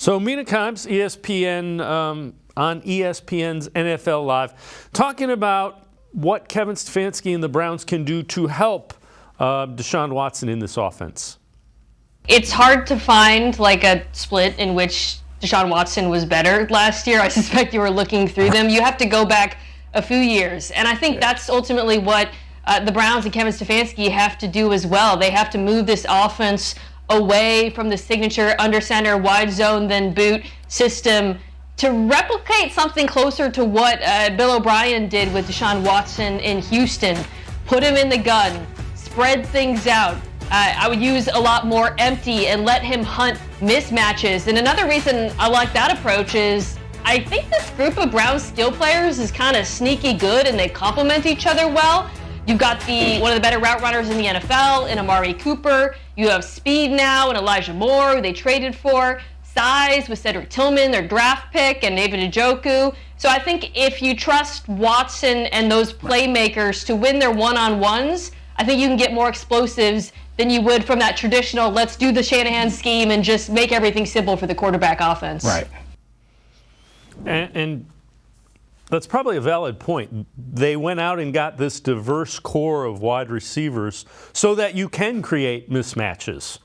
So Mina Kimes, ESPN, on ESPN's NFL Live, talking about what Kevin Stefanski and the Browns can do to help Deshaun Watson in this offense. It's hard to find like a split in which Deshaun Watson was better last year. I suspect you were looking through them. You have to go back a few years. And I think that's ultimately what the Browns and Kevin Stefanski have to do as well. They have to move this offense away from the signature under center, wide zone, then boot system to replicate something closer to what Bill O'Brien did with Deshaun Watson in Houston. Put him in the gun, spread things out. I would use a lot more empty and let him hunt mismatches. And another reason I like that approach is I think this group of Browns skill players is kind of sneaky good and they complement each other well. You've got one of the better route runners in the NFL in Amari Cooper. You have speed now and Elijah Moore, who they traded for. Size with Cedric Tillman, their draft pick, and David Njoku. So I think if you trust Watson and those playmakers to win their one-on-ones, I think you can get more explosives than you would from that traditional let's do the Shanahan scheme and just make everything simple for the quarterback offense. Right. And that's probably a valid point. They went out and got this diverse core of wide receivers so that you can create mismatches.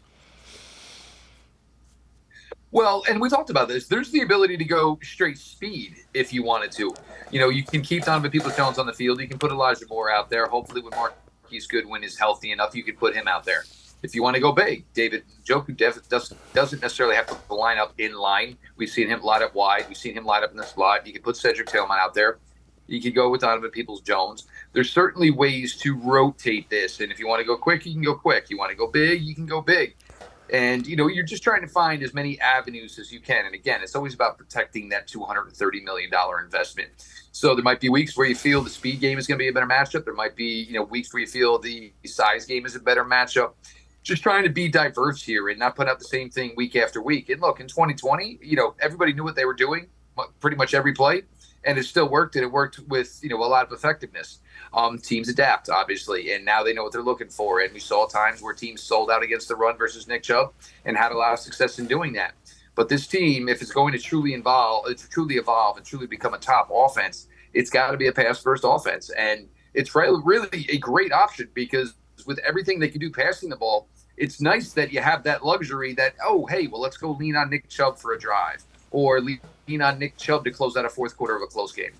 Well, and we talked about this. There's the ability to go straight speed if you wanted to. You know, you can keep Donovan Peoples-Jones on the field. You can put Elijah Moore out there. Hopefully when Marquise Goodwin is healthy enough, you can put him out there. If you want to go big, David Njoku doesn't necessarily have to line up in line. We've seen him line up wide. We've seen him line up in the slot. You can put Cedric Tillman out there. You could go with Donovan Peoples-Jones. There's certainly ways to rotate this. And if you want to go quick, you can go quick. You want to go big, you can go big. And, you know, you're just trying to find as many avenues as you can. And, again, it's always about protecting that $230 million investment. So there might be weeks where you feel the speed game is going to be a better matchup. There might be, you know, weeks where you feel the size game is a better matchup. Just trying to be diverse here and not put out the same thing week after week. And, look, in 2020, you know, everybody knew what they were doing, pretty much every play. And it still worked, and it worked with, you know, a lot of effectiveness. Teams adapt, obviously, and now they know what they're looking for. And we saw times where teams sold out against the run versus Nick Chubb and had a lot of success in doing that. But this team, if it's going to truly evolve and truly become a top offense, it's got to be a pass-first offense. And it's really a great option because with everything they can do passing the ball, it's nice that you have that luxury that, oh, hey, well, let's go lean on Nick Chubb for a drive or lean on Nick Chubb to close out a fourth quarter of a close game.